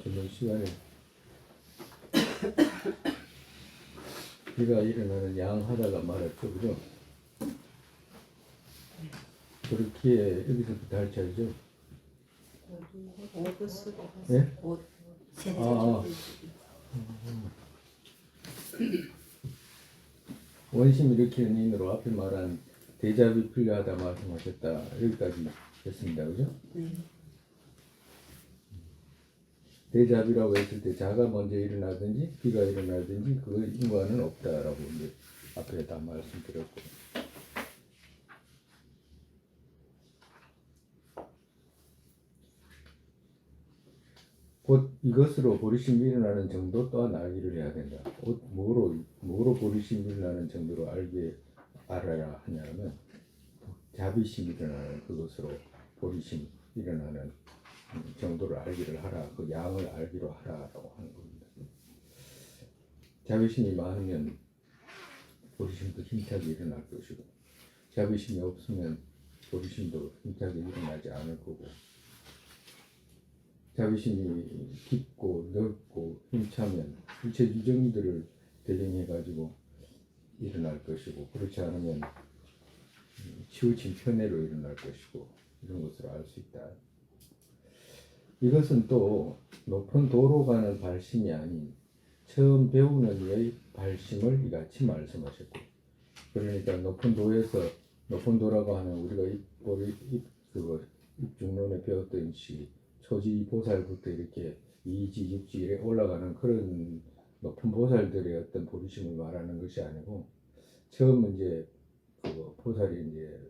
저녁 시간에 비가 일어나는 양하다가 말았죠, 그죠? 그렇기에 여기서부터 할 차이죠. 예? 원심 일으키는 인으로 앞에 말한 대잡이 필요하다 말씀하셨다. 여기까지 했습니다, 그죠? 네. 대잡이라고 했을 때 자가 먼저 일어나든지 비가 일어나든지 그 인과는 없다라고 이제 앞에 다 말씀드렸고, 곧 이것으로 보리심이 일어나는 정도 또한 알기를 해야 된다. 뭐로 보리심이 일어나는 정도로 알아야 하냐면 자비심이 일어나는 그것으로 보리심이 일어나는 정도를 알기를 하라. 그 양을 알기로 하라라고 하는 겁니다. 자비심이 많으면 보리심도 힘차게 일어날 것이고, 자비심이 없으면 보리심도 힘차게 일어나지 않을 거고, 자비심이 깊고 넓고 힘차면 일체 유정들을 대령해 가지고 일어날 것이고, 그렇지 않으면 치우친 편애로 일어날 것이고, 이런 것을 알 수 있다. 이것은 또 높은 도로 가는 발심이 아닌 처음 배우는 이의 발심을 이같이 말씀하셨고, 그러니까 높은 도라고 하는 우리가 입중론에 배웠던 시 초지 보살부터 이렇게 이지 육지에 올라가는 그런 높은 보살들의 어떤 보리심을 말하는 것이 아니고, 처음 이제 그 보살이 이제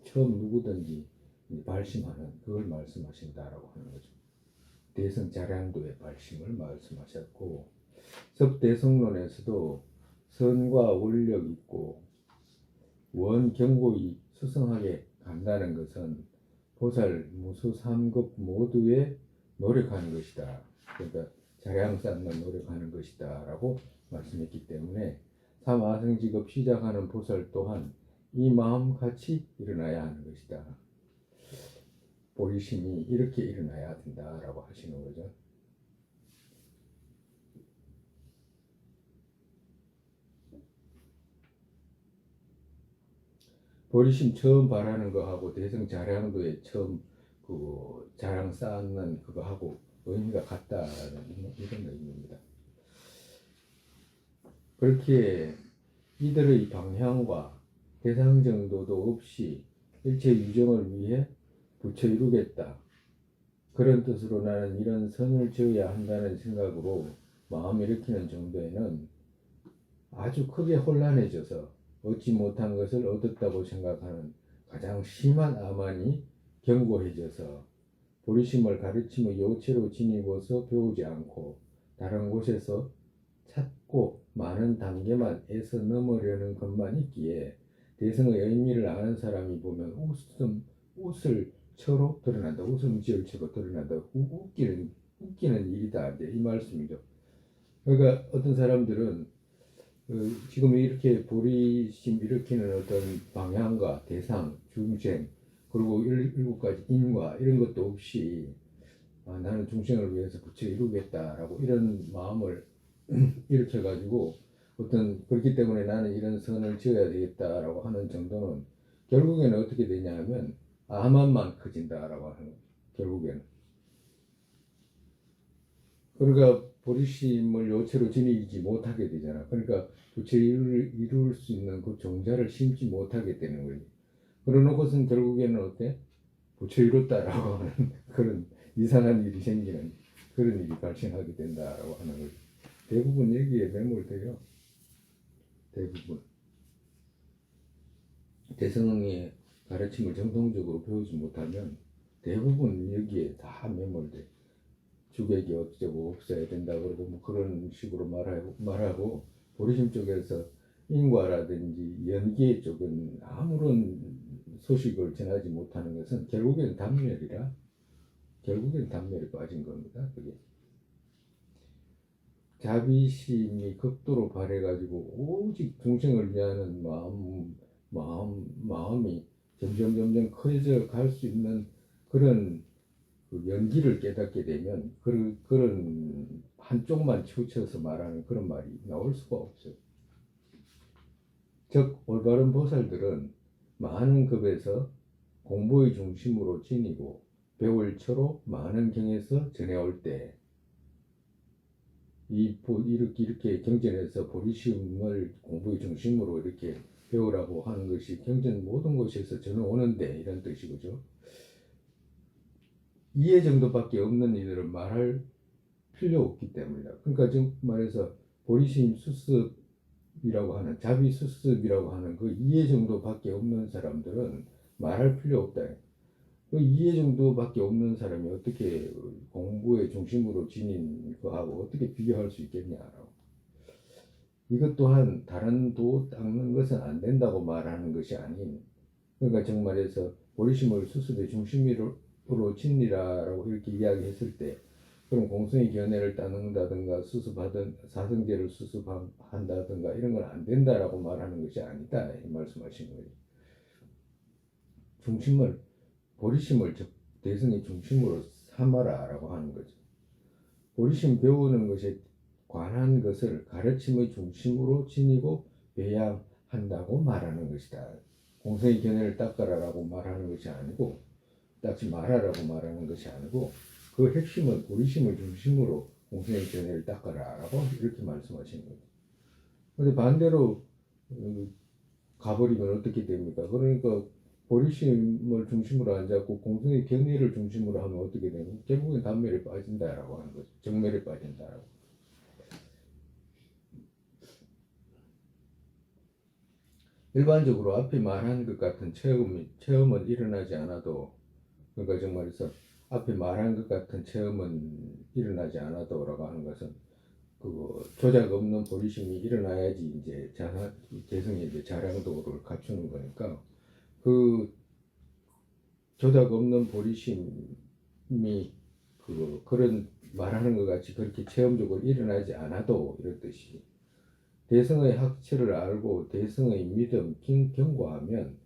처음 누구든지 발심하는 그걸 말씀하신다라고 하는 거죠. 대성자량도의 발심을 말씀하셨고, 섭대성론에서도 선과 원력 있고 원경고이 수성하게 간다는 것은 보살 무수 3급 모두에 노력하는 것이다. 그러니까 자량 쌓는 노력하는 것이다 라고 말씀했기 때문에 삼아성직업 시작하는 보살 또한 이 마음 같이 일어나야 하는 것이다. 보리심이 이렇게 일어나야 된다라고 하시는 거죠. 보리심 처음 바라는 거하고 대성자량도에 처음 그 자량 쌓는 그거하고 의미가 같다라는 이런 의미입니다. 그렇게 이들의 방향과 대상 정도도 없이 일체 유정을 위해 부처 이루겠다. 그런 뜻으로 나는 이런 선을 지어야 한다는 생각으로 마음 일으키는 정도에는 아주 크게 혼란해져서 얻지 못한 것을 얻었다고 생각하는 가장 심한 아만이 견고해져서 보리심을 가르침의 요체로 지니고서 배우지 않고 다른 곳에서 찾고 많은 단계만 애써 넘으려는 것만 있기에 대성의 의미를 아는 사람이 보면 웃을 처로 드러난다. 웃음 지을 처로 드러난다. 웃기는 일이다. 이제 이 말씀이죠. 그러니까 어떤 사람들은 지금 이렇게 보리심 일으키는 어떤 방향과 대상, 중생, 그리고 7가지 인과 이런 것도 없이 나는 중생을 위해서 부처 이루겠다라고 이런 마음을 일으켜가지고 그렇기 때문에 나는 이런 선을 지어야 되겠다라고 하는 정도는 결국에는 어떻게 되냐면 아만만 커진다라고 하는 거죠. 결국에는. 그러니까 보리심을 요체로 지니지 못하게 되잖아. 그러니까 부처를 이룰 수 있는 그 종자를 심지 못하게 되는 거지. 그러놓고선 결국에는 어때? 부처 이뤘다라고 하는 그런 이상한 일이 생기는 그런 일이 발생하게 된다라고 하는 거지. 대부분 여기에 매몰돼요. 대부분. 대성의 가르침을 정통적으로 배우지 못하면 대부분 여기에 다 매몰돼. 주객이 어쩌고 없어야 된다 그러고 뭐 그런 식으로 말하고 보리심 쪽에서 인과라든지 연계 쪽은 아무런 소식을 전하지 못하는 것은 결국엔 단멸에 빠진 겁니다. 그게 자비심이 극도로 발해가지고 오직 중생을 위하는 마음이 점점 커져 갈 수 있는 그런 그 연기를 깨닫게 되면 그런 한쪽만 치우쳐서 말하는 그런 말이 나올 수가 없어요. 즉 올바른 보살들은 많은 급에서 공부의 중심으로 지니고 배울 처로 많은 경에서 전해올 때 이렇게 경전에서 보리심을 공부의 중심으로 이렇게 배우라고 하는 것이 경전 모든 곳에서 전해오는데 이런 뜻이죠. 이해 정도밖에 없는 이들은 말할 필요 없기 때문이다. 그러니까 지금 말해서 보리심 수습이라고 하는 자비 수습이라고 하는 그 이해 정도밖에 없는 사람들은 말할 필요 없다. 그 이해 정도밖에 없는 사람이 어떻게 공부의 중심으로 지닌 거하고 어떻게 비교할 수 있겠냐라고. 이것 또한 다른 도 닦는 것은 안 된다고 말하는 것이 아닌, 그러니까 정말해서 보리심을 수습의 중심으로 지니라라고 이렇게 이야기했을 때 그럼 공성의 견해를 따는다든가 수습하든 사성제를 수습한다든가 이런 건 안 된다라고 말하는 것이 아니다 이 말씀하신 거예요. 중심을 보리심을 대승의 중심으로 삼아라라고 하는 거죠. 보리심 배우는 것에 관한 것을 가르침의 중심으로 지니고 배양한다고 말하는 것이다. 공성의 견해를 닦아라라고 말하는 것이 아니고 닦지 말아라고 말하는 것이 아니고 그 핵심은 보리심을 중심으로 공성의 견해를 닦아라라고 이렇게 말씀하시는 거죠. 그런데 반대로 가버리면 어떻게 됩니까? 그러니까 보리심을 중심으로 안 잡고 공성의 견해를 중심으로 하면 어떻게 되냐? 결국엔 단멸에 빠진다라고 하는 거죠. 정멸에 빠진다라고. 일반적으로 앞에 말한 것 같은 체험은 일어나지 않아도, 그러니까 정말해서 앞에 말한 것 같은 체험은 일어나지 않아도라고 하는 것은 그 조작 없는 보리심이 일어나야지 이제 개성의 이제 자량도를 갖추는 거니까 그 조작 없는 보리심이 그런 말하는 것 같이 그렇게 체험적으로 일어나지 않아도 이런 뜻이 대승의 학처를 알고 대승의 믿음 경고하면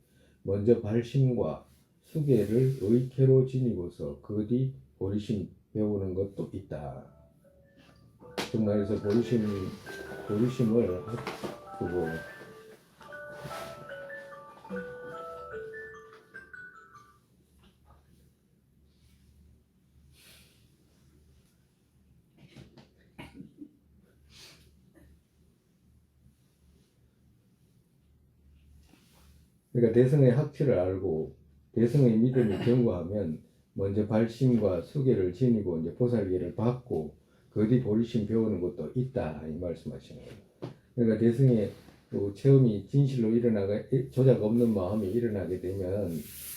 먼저 발심과 수계를 의케로 지니고서 그 뒤 보리심 배우는 것도 있다. 정말해서 보리심을 그러니까 대승의 학처를 알고 대승의 믿음을 경고하면 먼저 발심과 수계를 지니고 이제 보살계를 받고 그 뒤 보리심 배우는 것도 있다 이 말씀하시는 거예요. 그러니까 대승의 체험이 진실로 일어나가 조작 없는 마음이 일어나게 되면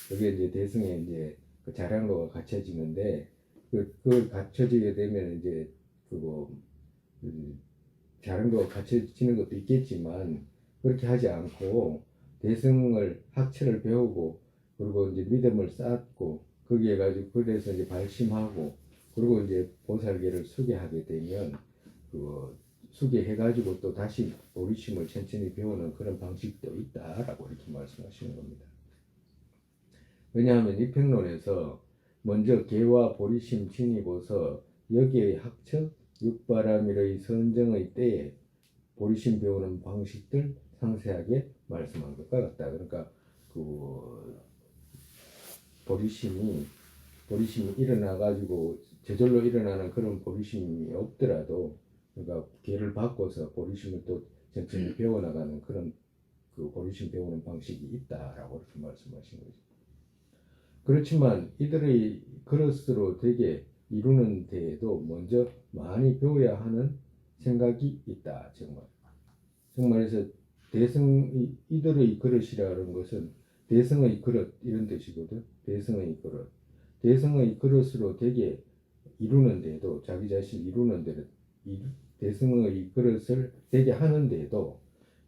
그게 이제 대승의 이제 그 자량도가 갖춰지는데 그걸 갖춰지게 되면 이제 자량도가 갖춰지는 것도 있겠지만 그렇게 하지 않고 대승을 학처를 배우고 그리고 이제 믿음을 쌓고 거기에 가지고 그래서 이제 발심하고 그리고 이제 보살계를 수계하게 되면 수계해가지고 또 다시 보리심을 천천히 배우는 그런 방식도 있다라고 이렇게 말씀하시는 겁니다. 왜냐하면 이 평론에서 먼저 개와 보리심 지니고서 여기의 학처 육바라밀의 선정의 때에 보리심 배우는 방식들 상세하게 말씀한 것과 같다. 그러니까 보리심이 일어나 가지고 저절로 일어나는 그런 보리심이 없더라도 그러니까 기회를 바꿔서 보리심을 또 천천히 배워나가는 그런 보리심 배우는 방식이 있다라고 이렇게 말씀하신 거죠. 그렇지만 이들의 그릇으로 되게 이루는 데에도 먼저 많이 배워야 하는 생각이 있다. 정말해서 이들의 그릇이라는 것은 대승의 그릇 이런 뜻이거든. 대승의 그릇으로 되게 이루는데도 자기 자신 이루는 데는 대승의 그릇을 되게 하는데도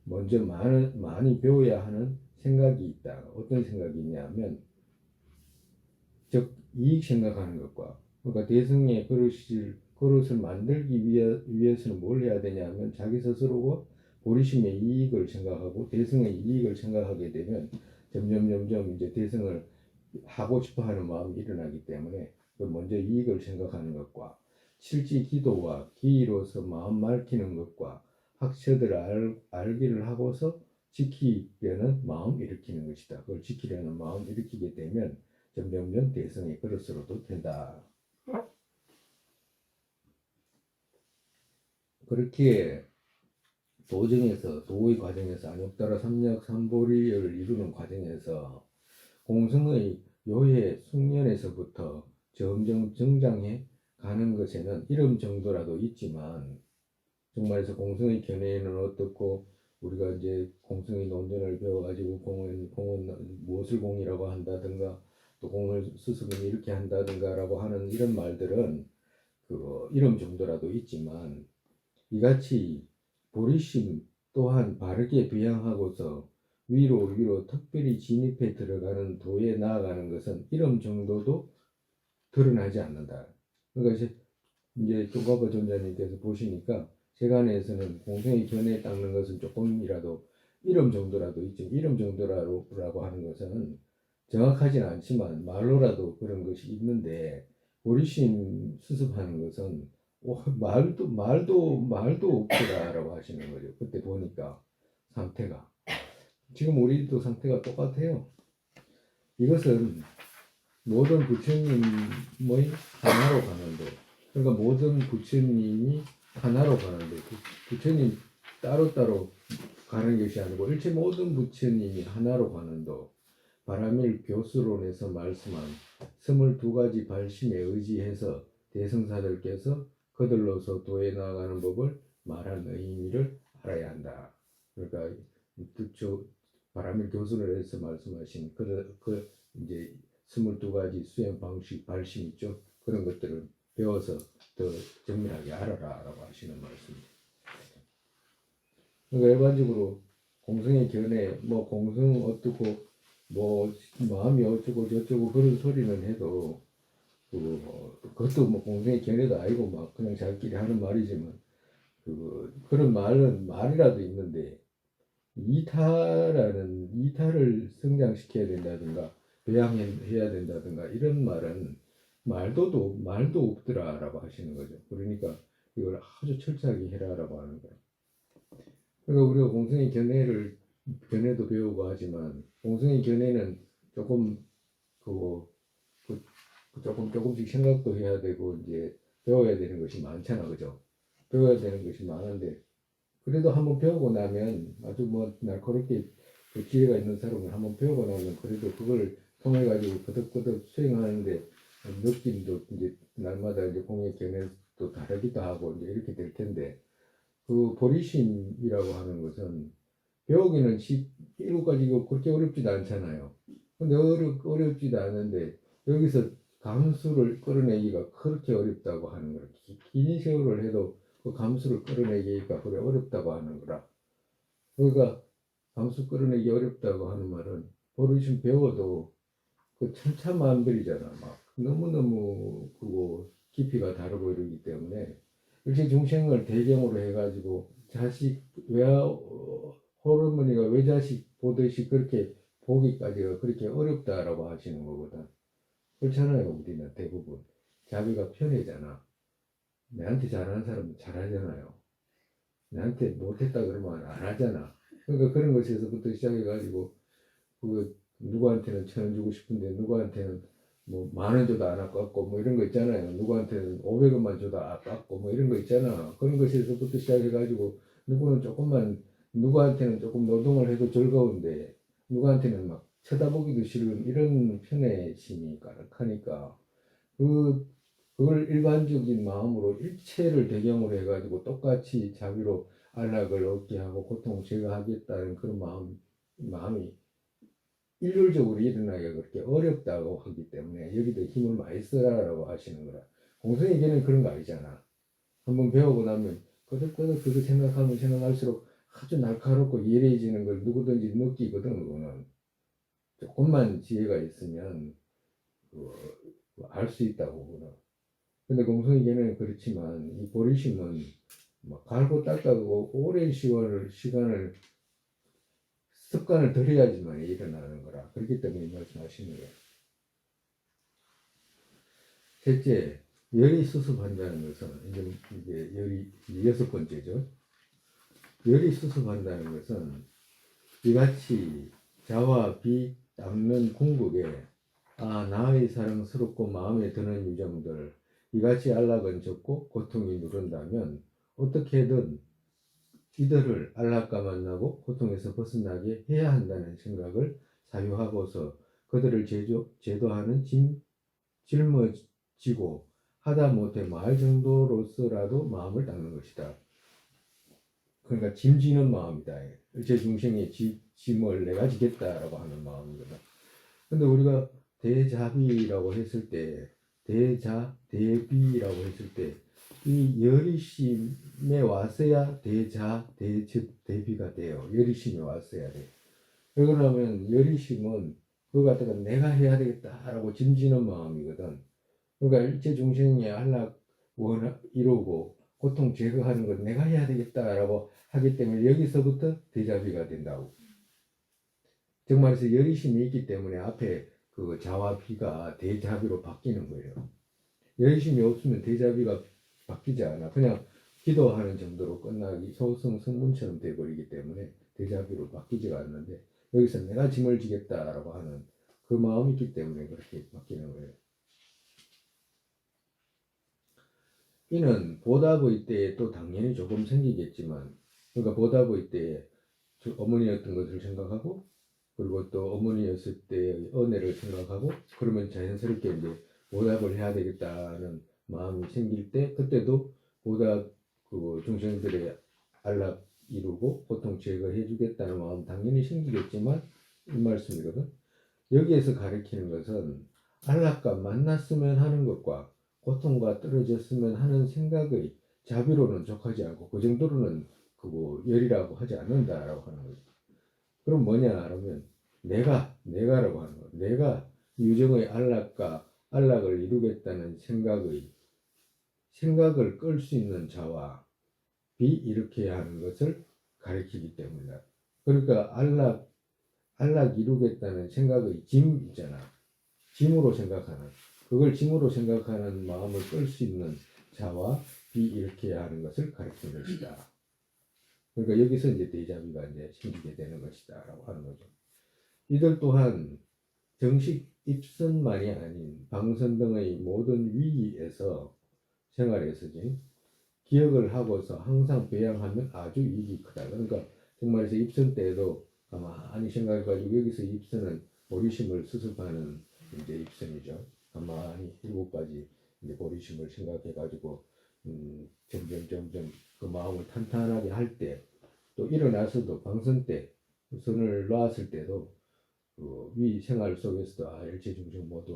먼저 많이 배워야 하는 생각이 있다. 어떤 생각이 있냐면 즉 이익 생각하는 것과 그러니까 대승의 그릇을 만들기 위해서는 뭘 해야 되냐면 자기 스스로가 보리심의 이익을 생각하고 대승의 이익을 생각하게 되면 점점 이제 대승을 하고 싶어하는 마음이 일어나기 때문에 먼저 이익을 생각하는 것과 실지 기도와 기이로서 마음 맑히는 것과 학처들 알기를 하고서 지키려는 마음 일으키는 것이다. 그걸 지키려는 마음 일으키게 되면 점점점 대성의 그릇으로도 된다. 그렇게 도정에서 도의 과정에서 안욕따라 삼력 삼보리를 이루는 과정에서 공성의 요해 숙련에서부터 점점 정장해 가는 것에는 이름 정도라도 있지만 정말에서 공성의 견해는 어떻고 우리가 이제 공성의 논전을 배워가지고 공은 무엇을 공이라고 한다든가 또 공을 스스로 이렇게 한다든가라고 하는 이런 말들은 그 이름 정도라도 있지만 이같이 보리심 또한 바르게 배양하고서 위로 특별히 진입해 들어가는 도에 나아가는 것은 이름 정도도 드러나지 않는다. 그러니까 이제 쪼가버 전자님께서 보시니까 세간에서는 공생의 견해에 닦는 것은 조금이라도 이름 정도라도 있죠. 이름 정도라고 하는 것은 정확하지는 않지만 말로라도 그런 것이 있는데 보리심 수습하는 것은 말도 없더라라고 하시는 거죠. 그때 보니까 상태가 지금 우리도 상태가 똑같아요. 이것은 모든 부처님의 하나로 가는데, 그러니까 모든 부처님이 하나로 가는데, 부처님 따로따로 가는 것이 아니고 일체 모든 부처님이 하나로 가는 도, 바라밀 교수론에서 말씀한 22가지 발심에 의지해서 대승사들께서 그들로서 도에 나아가는 법을 말한 의미를 알아야 한다. 그러니까 바라밀 교수론에서 말씀하신 그 이제 22가지 수행 방식, 발심 있죠. 그런 것들을 배워서 더 정밀하게 알아라라고 하시는 말씀입니다. 그러니까 일반적으로 공성의 견해, 뭐 공성 어떻고, 뭐 마음이 어쩌고 저쩌고 그런 소리는 해도 그것도 뭐 공성의 견해도 아니고 막 그냥 자기끼리 하는 말이지만 그런 말은 말이라도 있는데 이타를 성장시켜야 된다든가 배양해야 된다든가 이런 말은 말도 없더라라고 하시는 거죠. 그러니까 이걸 아주 철저하게 해라라고 하는 거예요. 그러니까 우리가 공성의 견해도 배우고 하지만 공성의 견해는 조금 조금씩 생각도 해야 되고 이제 배워야 되는 것이 많잖아, 그죠? 배워야 되는 것이 많은데 그래도 한번 배우고 나면 아주 뭐 날카롭게 그 기회가 있는 사람은 한번 배우고 나면 그래도 그걸 통해 가지고 거듭거듭 수행하는데 느낌도 이제 날마다 이제 공의 견해도 다르기도 하고 이제 이렇게 될 텐데 그 보리심이라고 하는 것은 배우기는 17가지 그렇게 어렵지도 않잖아요. 근데 어렵지도 않은데 여기서 감수를 끌어내기가 그렇게 어렵다고 하는 거라. 긴 세월을 해도 그 감수를 끌어내기가 그래 어렵다고 하는 거라. 그러니까 감수 끌어내기 어렵다고 하는 말은 보리심 배워도 그 천차만별이잖아. 막 너무너무 그거 깊이가 다르고 이러기 때문에 일체 중생을 대경으로 해가지고 자식 호르머니가 외자식 보듯이 그렇게 보기까지가 그렇게 어렵다라고 하시는 거거든. 그렇잖아요. 우리는 대부분 자기가 편해잖아. 내한테 잘하는 사람은 잘하잖아요. 내한테 못했다 그러면 안 하잖아. 그러니까 그런 것에서부터 시작해가지고 누구한테는 1,000원 주고 싶은데 누구한테는 뭐 10,000원 줘도 안 아깝고 뭐 이런 거 있잖아요. 누구한테는 500원만 줘도 아깝고 뭐 이런 거 있잖아. 그런 것에서부터 시작해가지고 누구한테는 조금 노동을 해도 즐거운데 누구한테는 막 쳐다보기도 싫은 이런 편애심이 가득하니까 그걸 일반적인 마음으로 일체를 배경으로 해가지고 똑같이 자비로 안락을 얻게 하고 고통을 제거하겠다는 그런 마음이 일률적으로 일어나기가 그렇게 어렵다고 하기 때문에 여기도 힘을 많이 쓰라라고 하시는 거라. 공성에게는 그런 거 아니잖아. 한번 배우고 나면 거듭거듭 그거 생각하면 생각할수록 아주 날카롭고 예리해지는 걸 누구든지 느끼거든. 그거는 조금만 지혜가 있으면 알 수 있다고. 그거는. 근데 공성에게는 그렇지만 이 보리심은 막 갈고 닦아고 오랜 시간을 습관을 들여야지만 일어나는 거라. 그렇기 때문에 말씀하시는 거예요. 셋째, 열이 수습한다는 것은 이제 열이 이제 여섯 번째죠. 열이 수습한다는 것은 이같이 자와 비 닦는 궁극에 나의 사랑스럽고 마음에 드는 유정들 이같이 안락은 적고 고통이 누른다면 어떻게든 이들을 안락과 만나고 고통에서 벗어나게 해야 한다는 생각을 사유하고서 그들을 제도하는 짊어지고 하다못해 말 정도로서라도 마음을 닦는 것이다. 그러니까 짐지는 마음이다. 일체 중생의 짐을 내가 지겠다라고 하는 마음이거든. 근데 우리가 대자비라고 했을 때 대비라고 했을 때 이 열의심에 왔어야 대비가 돼요. 열의심에 왔어야 돼. 그러면 열의심은 그거 갖다가 내가 해야 되겠다라고 짐지는 마음이거든. 그러니까 일체 중생의 안락 이루고 고통 제거하는 건 내가 해야 되겠다라고 하기 때문에 여기서부터 대자비가 된다고. 즉 말해서 열의심이 있기 때문에 앞에 그 자와 비가 대자비로 바뀌는 거예요. 열의심이 없으면 대자비가 바뀌지 않아. 그냥 기도하는 정도로 끝나기 소승 성문처럼 돼버리기 때문에 대자비로 바뀌지가 않는데 여기서 내가 짐을 지겠다라고 하는 그 마음이 있기 때문에 그렇게 바뀌는 거예요. 이는 보답의 때에 또 당연히 조금 생기겠지만 그러니까 보답의 때에 어머니였던 것을 생각하고 그리고 또 어머니였을 때의 은혜를 생각하고 그러면 자연스럽게 이제 보답을 해야 되겠다는 마음이 생길 때 그때도 보답 그 중생들의 안락 이루고 고통 제거해 주겠다는 마음 당연히 생기겠지만 이 말씀이거든. 여기에서 가리키는 것은 안락과 만났으면 하는 것과 고통과 떨어졌으면 하는 생각의 자비로는 족하지 않고 그 정도로는 그거 열이라고 하지 않는다라고 하는 거죠. 그럼 뭐냐 그러면 내가라고 하는 거. 내가 유정의 안락을 이루겠다는 생각을 끌 수 있는 자와 비일으켜야 하는 것을 가리키기 때문이다. 그러니까 안락 이루겠다는 생각의 짐 있잖아. 짐으로 생각하는 그걸 짐으로 생각하는 마음을 끌 수 있는 자와 비일으켜야 하는 것을 가리키는 것이다. 그러니까 여기서 이제 대자비가 이제 생기게 되는 것이다라고 하는 거죠. 이들 또한 정식 입선만이 아닌 방선 등의 모든 위기에서 생활에서지 기억을 하고서 항상 배양하면 아주 이익이 크다. 그러니까 정말에서 입선 때에도 가만히 생각해가지고 여기서 입선은 보리심을 수습하는 이제 입선이죠. 가만히 7가지 이제 보리심을 생각해가지고 점점 그 마음을 탄탄하게 할 때 또 일어나서도 방선 때 선을 놨을 때도 위 생활 속에서도 일체 중생 모두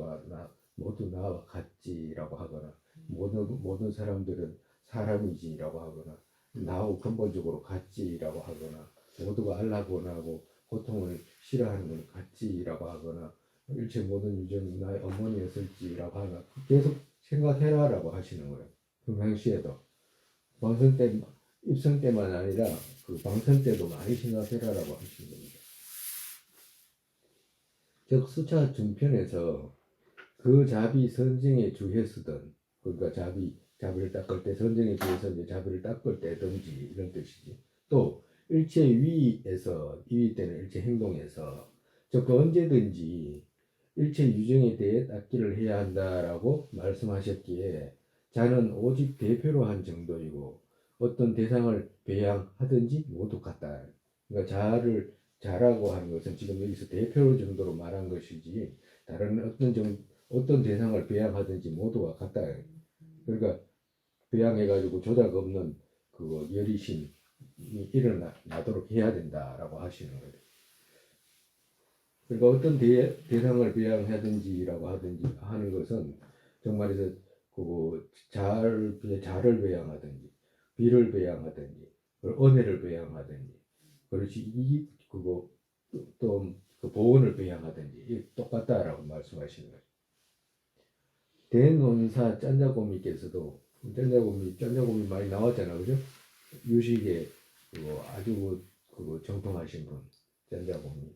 나와 같지라고 하거나 모든 사람들은 사람이지라고 하거나 나하고 근본적으로 같지라고 하거나 모두가 안락 원하고 고통을 싫어하는 건 같지라고 하거나 일체 모든 유전이 나의 어머니였을지라고 하나 계속 생각해라라고 하시는 거예요. 평상시에도 방선 때 입성 때만 아니라 그 방선 때도 많이 생각해라라고 하시는 겁니다. 즉 수차 중편에서 그 자비 선정에 주해쓰던 그러니까 자비를 닦을 때 선정에 주해서 이제 자비를 닦을 때든지 이런 뜻이지. 또 일체 위에서 위 때는 일체 행동에서 즉 언제든지 일체 유정에 대해 닦기를 해야 한다라고 말씀하셨기에 자는 오직 대표로 한 정도이고 어떤 대상을 배양하든지 모두 같다. 그러니까 자라고 하는 것은 지금 여기서 대표 정도로 말한 것이지 다른 어떤 대상을 배양하든지 모두가 같다. 그러니까 배양해가지고 조작 없는 그 열의심이 일어나도록 해야 된다라고 하시는 거예요. 그러니까 어떤 대상을 배양하든지라고 하는 것은 정말에서 그 자를 배양하든지 비를 배양하든지 은혜를 배양하든지 그렇지 그거 또 그 보온을 배양하든지 똑같다라고 말씀하시는 거죠. 대논사 짠자고미께서도 짠자고미 많이 나왔잖아, 그죠? 유식에 그거 아주 그거 정통하신 분 짠자고미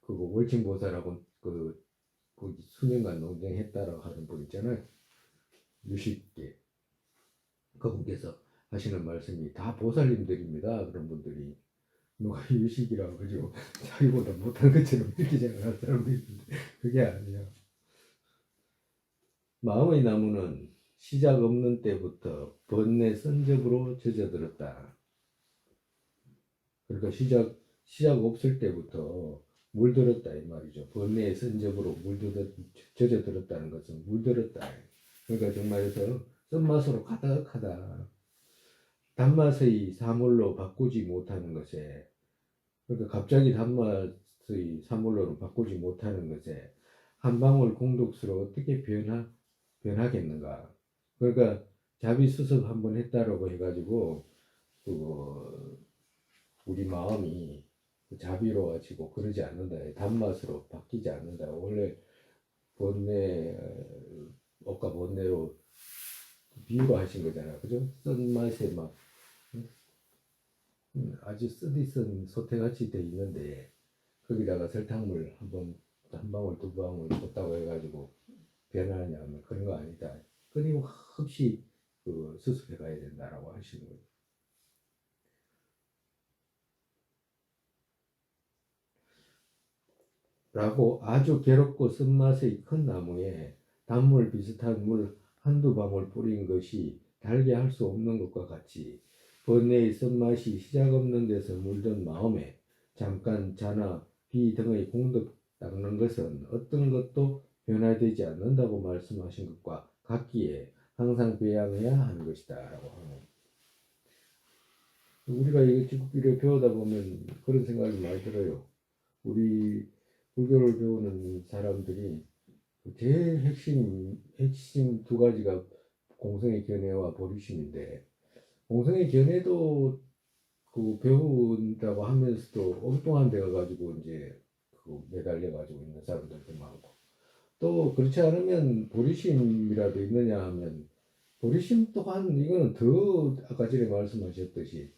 그거 월칭보살하고 그 수년간 농장했다라고 하는 분 있잖아요. 유식계. 그분께서 하시는 말씀이 다 보살님들입니다. 그런 분들이. 누가 유식이라고 그러죠. 자기보다 못한 것처럼 이렇게 생각하는 사람도 있는데 그게 아니야. 마음의 나무는 시작 없는 때부터 번뇌 선접으로 젖어들었다. 그러니까 시작 없을 때부터 물들었다 이 말이죠. 번뇌의 선접으로 젖어들었다는 것은 물들었다. 그러니까 정말에서 쓴맛으로 가득하다. 단맛의 사물로 바꾸지 못하는 것에, 그러니까 갑자기 단맛의 사물로는 바꾸지 못하는 것에 한 방울 공독수로 어떻게 변하겠는가. 그러니까 자비수습 한번 했다라고 해가지고 우리 마음이 자비로워지고 그러지 않는다. 단맛으로 바뀌지 않는다. 원래 번뇌, 억과 번뇌로 비유로 하신 거잖아. 그죠? 쓴맛에 막 아주 쓰디쓴 소태같이 돼 있는데 거기다가 설탕물 한 방울 두 방울 줬다고 해가지고 변하냐면 그런 거 아니다. 끊임없이 수습해 가야 된다라고 하시는 거예요. 라고 아주 괴롭고 쓴맛의 큰 나무에 단물 비슷한 물 한두 방울 뿌린 것이 달게 할 수 없는 것과 같이 번뇌의 쓴맛이 시작 없는 데서 물든 마음에 잠깐 자나 비 등의 공덕 닦는 것은 어떤 것도 변화되지 않는다고 말씀하신 것과 같기에 항상 배양해야 하는 것이다 라고 하는. 우리가 이거 배우다 보면 그런 생각이 많이 들어요. 우리 불교를 배우는 사람들이 제일 핵심 두 가지가 공성의 견해와 보리심인데, 공성의 견해도 배운다고 하면서도 엉뚱한 데 가가지고 이제 매달려 가지고 있는 사람들도 많고, 또 그렇지 않으면 보리심이라도 있느냐 하면 보리심 또한 이거는 더 아까 전에 말씀하셨듯이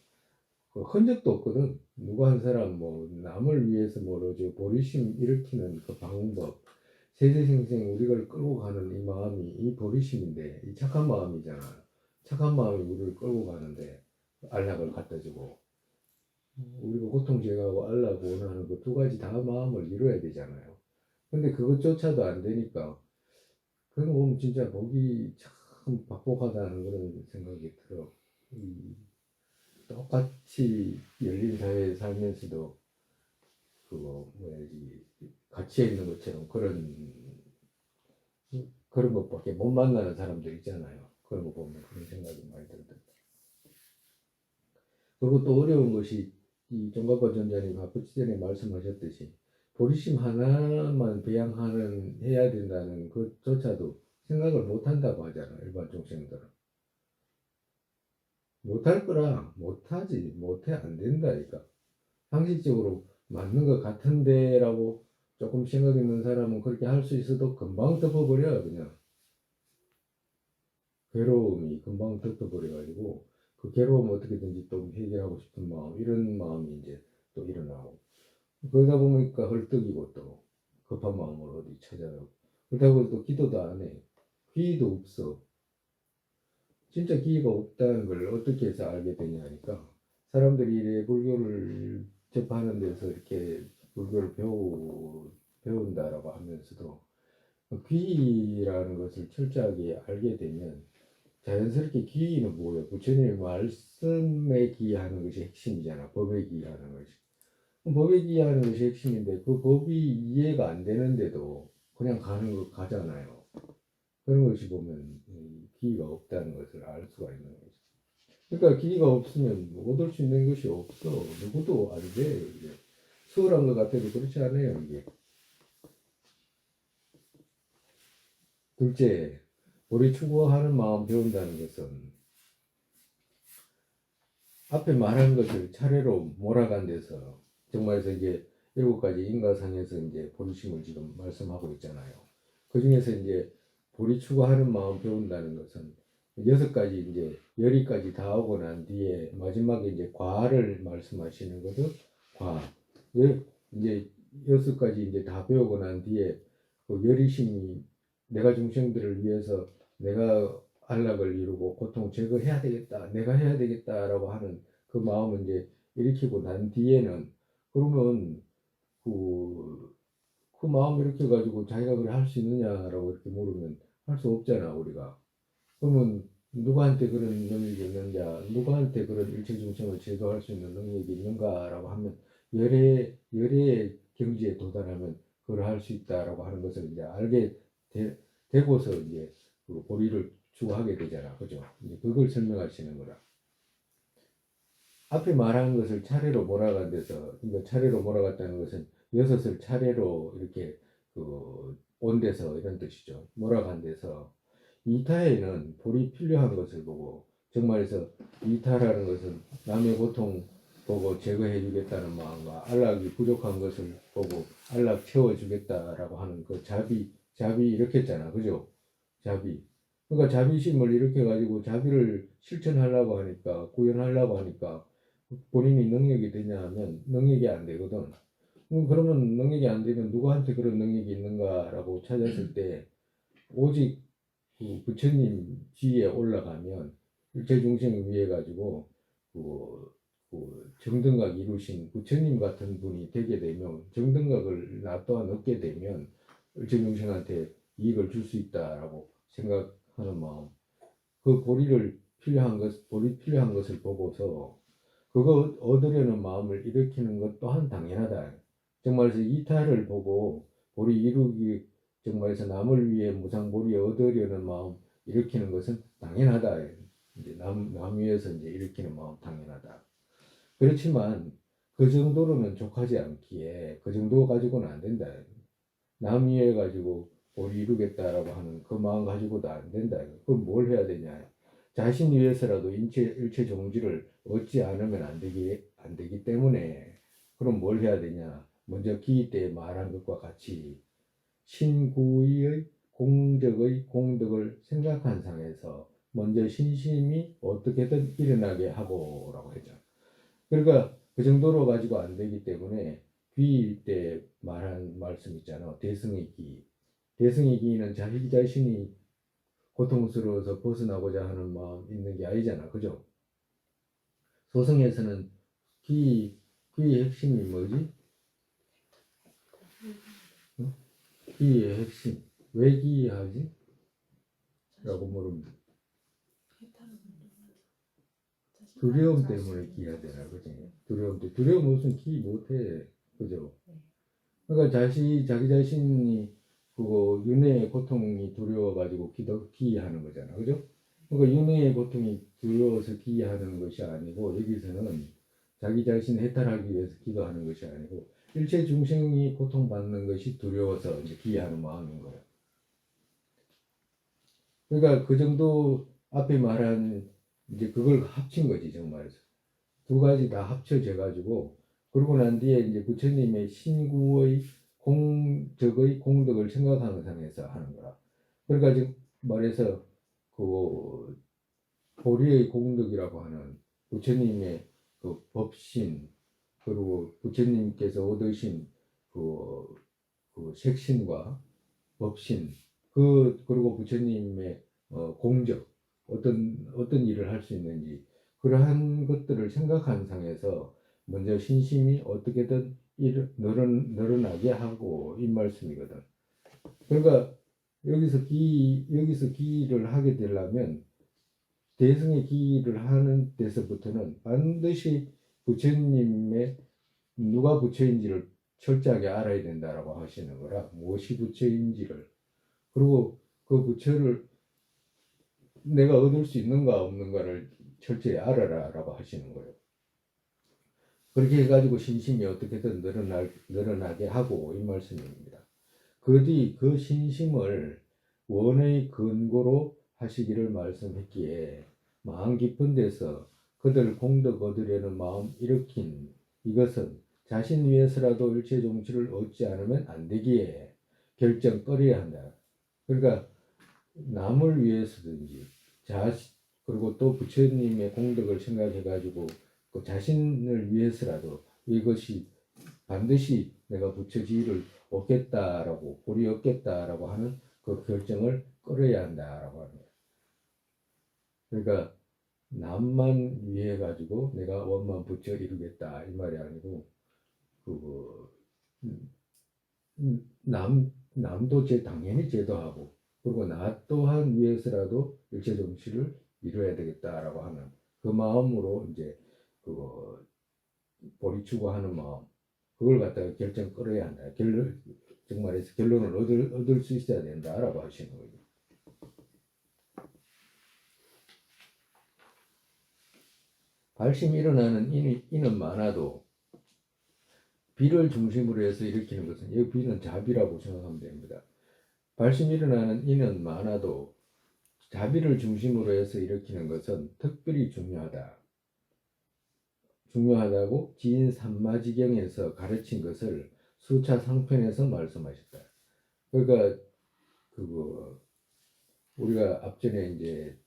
흔적도 없거든. 누가 한 사람 남을 위해서 뭐로죠 보리심 일으키는 그 방법, 세세생생 우리를 끌고 가는 이 마음이 이 보리심인데, 이 착한 마음이잖아. 착한 마음이 우리를 끌고 가는데 안락을 갖다 주고 우리가 고통 제거하고 안락 원하는 그 두 가지 다 마음을 이루어야 되잖아요. 근데 그것조차도 안 되니까 그런 거 보면 진짜 보기 참 박복하다는 그런 생각이 들어. 똑같이 열린 사회에 살면서도 갇혀 있는 것처럼 그런 것밖에 못 만나는 사람들 있잖아요. 그런 거 보면 그런 생각이 많이 들더라고요. 그리고 또 어려운 것이 이 종각과 전자님 아버지 전에 말씀하셨듯이 보리심 하나만 해야 된다는 것조차도 생각을 못 한다고 하잖아. 일반 중생들은. 못할 거라 못하지. 못해 안 된다니까. 상식적으로 맞는 것 같은데라고 조금 생각 있는 사람은 그렇게 할 수 있어도 금방 덮어버려. 그냥 괴로움이 금방 덮어버려가지고 그 괴로움 어떻게든지 또 해결하고 싶은 마음, 이런 마음이 이제 또 일어나고, 그러다 보니까 헐떡이고 또 급한 마음으로 어디 찾아가고, 그렇다고 또 기도도 안 해. 기회도 없어. 진짜 기회가 없다는 걸 어떻게 해서 알게 되냐 하니까, 사람들이 이래 불교를 접하는 데서 이렇게 불교를 배운다라고 하면서도 귀의라는 것을 철저하게 알게 되면 자연스럽게 귀의는 뭐예요? 부처님의 말씀에 귀의하는 것이 핵심이잖아. 법에 귀의하는 것이. 법에 귀의하는 것이 핵심인데 그 법이 이해가 안 되는데도 그냥 가잖아요. 그런 것이 보면 귀의가 없다는 것을 알 수가 있는 거죠. 그러니까 귀의가 없으면 얻을 수 있는 것이 없어. 누구도 안 돼. 이게. 수월한 것 같아도 그렇지 않아요. 이게. 둘째, 우리 추구하는 마음 배운다는 것은 앞에 말한 것을 차례로 몰아간 데서 정말에서 이제 7가지 인과상에서 이제 보리심을 지금 말씀하고 있잖아요. 그 중에서 이제 보리 추구하는 마음 배운다는 것은 6가지 이제 10가지 다 하고 난 뒤에 마지막에 이제 과를 말씀하시는 거죠. 과. 이제 6가지 이제 다 배우고 난 뒤에 그 여리심이 내가 중생들을 위해서 내가 안락을 이루고 고통 제거해야 되겠다, 내가 해야 되겠다라고 하는 그 마음을 이제 일으키고 난 뒤에는 그러면 그 마음 일으켜 가지고 자기가 그래 할 수 있느냐라고 이렇게 물으면 할 수 없잖아 우리가. 그러면 누구한테 그런 능력이 있느냐, 누구한테 그런 일체중생을 제도할 수 있는 능력이 있는가라고 하면 열의 경지에 도달하면 그걸 할 수 있다라고 하는 것을 이제 알게 되고서 이제 그 보리를 추구하게 되잖아, 그죠? 이제 그걸 설명하시는 거라. 앞에 말한 것을 차례로 몰아간 데서, 그러니까 차례로 몰아갔다는 것은 여섯을 차례로 이렇게 온 데서 이런 뜻이죠. 몰아간 데서 이타에는 볼이 필요한 것을 보고, 정말해서 이타라는 것은 남의 고통 보고 제거해 주겠다는 마음과 안락이 부족한 것을 보고 안락 채워 주겠다라고 하는 그 자비 이렇게 했잖아, 그죠? 자비. 그러니까 자비심을 일으켜 가지고 자비를 실천하려고 하니까, 구현하려고 하니까 본인이 능력이 되냐 하면 능력이 안 되거든. 그러면 능력이 안 되면 누구한테 그런 능력이 있는가라고 찾았을 때 오직 그 부처님 지위에 올라가면 일체 중생을 위해 가지고 정등각 이루신 부처님 같은 분이 되게 되면, 정등각을 나 또한 얻게 되면 일체 중생한테 이익을 줄 수 있다라고 생각하는 마음, 그 보리 필요한 것을 보고서 그거 얻으려는 마음을 일으키는 것 또한 당연하다. 정말에서 이타를 보고 보리 이루기, 정말에서 남을 위해 무상보리 얻으려는 마음 일으키는 것은 당연하다. 이제 남 위해서 이제 일으키는 마음 당연하다. 그렇지만 그 정도로는 족하지 않기에 그 정도 가지고는 안 된다. 남 위해 가지고 보리 이루겠다라고 하는 그 마음 가지고도 안 된다. 그럼 뭘 해야 되냐? 자신 위해서라도 일체 종지를 얻지 않으면 안 되기 때문에, 그럼 뭘 해야 되냐? 먼저 기이 때 말한 것과 같이 신구의 공적의 공덕을 생각한 상에서 먼저 신심이 어떻게든 일어나게 하고라고 했죠. 그러니까 그 정도로 가지고 안 되기 때문에 귀일 때 말한 말씀 있잖아. 대승의 기. 대승의 기는 자기 자신이 고통스러워서 벗어나고자 하는 마음 있는 게 아니잖아, 그죠? 소승에서는 귀의 핵심이 뭐지? 응? 귀의 핵심. 왜 귀하지? 라고 물으면 두려움 때문에 귀하잖아, 그지? 두려움 없으면 귀 못해, 그죠? 그러니까 자기 자신이 그거 윤회의 고통이 두려워가지고 기하는 거잖아, 그죠? 그러니까 윤회의 고통이 두려워서 기하는 것이 아니고, 여기서는 자기 자신 해탈하기 위해서 기도하는 것이 아니고 일체 중생이 고통받는 것이 두려워서 이제 기하는 마음인 거예요. 그러니까 그 정도 앞에 말한 이제 그걸 합친 거지, 정말에서 두 가지 다 합쳐져 가지고, 그러고 난 뒤에 이제 부처님의 신구의 공적의 공덕을 생각하는 상에서 하는 거라. 그러니까 지금 말해서 그 보리의 공덕이라고 하는 부처님의 그 법신, 그리고 부처님께서 얻으신 색신과 법신, 그리고 부처님의 공적, 어떤 일을 할 수 있는지, 그러한 것들을 생각한 상에서 먼저 신심이 어떻게든 늘어나게 하고 이 말씀이거든. 그러니까 여기서 기를 하게 되려면 대승의 기를 하는 데서부터는 반드시 부처님의 누가 부처인지를 철저하게 알아야 된다라고 하시는 거라, 무엇이 부처인지를, 그리고 그 부처를 내가 얻을 수 있는가 없는가를 철저히 알아라라고 하시는 거예요. 그렇게 해가지고 신심이 어떻게든 늘어나게 하고 이 말씀입니다. 그 뒤 그 신심을 원의 근거로 하시기를 말씀했기에 마음 깊은 데서 그들 공덕 얻으려는 마음 일으킨 이것은 자신 위해서라도 일체 종치를 얻지 않으면 안 되기에 결정 꺼려야 한다. 그러니까 남을 위해서든지 그리고 또 부처님의 공덕을 생각해 가지고 그 자신을 위해서라도 이것이 반드시 내가 부처 지위를 얻겠다라고 볼이 얻겠다라고 하는 그 결정을 끌어야 한다라고 하는 거예요. 그러니까 남만 위해 가지고 내가 원만 부처 이루겠다 이 말이 아니고 그 남도 당연히 제도하고 그리고 나 또한 위해서라도 일체 정치를 이루어야 되겠다라고 하는 그 마음으로 이제 그 보리 추구하는 마음 그걸 갖다가 결정 끌어야 한다. 정말에서 결론을 얻을 수 있어야 된다라고 하시는 거예요. 발심이 일어나는 인은 많아도 비를 중심으로 해서 일으키는 것은 이 비는 자비라고 생각하면 됩니다. 발심이 일어나는 인은 많아도 자비를 중심으로 해서 일으키는 것은 특별히 중요하다고 지인 삼마지경에서 가르친 것을 수차 상편에서 말씀하셨다. 그러니까 우리가 앞전에 이제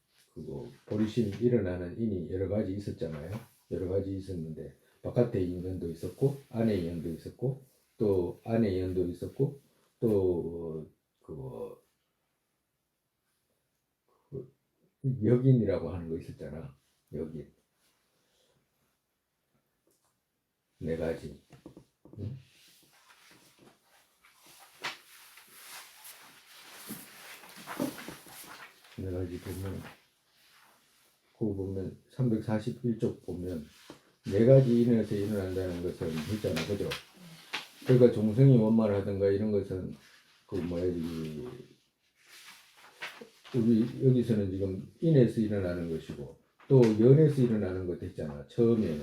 보리심 일어나는 인이 여러 가지 있었잖아요. 여러 가지 있었는데 바깥에 인연도 있었고 안에 인연도 있었고 또 안에 인연도 있었고 또 여긴이라고 하는 거 있었잖아. 여긴 네 가지. 응? 네 가지 보면 341쪽 보면 네 가지 인에서 일어난다는 것은 있잖아, 그죠? 그러니까 종성이 원만하든가 이런 것은 우리 여기서는 지금 인에서 일어나는 것이고 또 연에서 일어나는 것도 있잖아. 처음에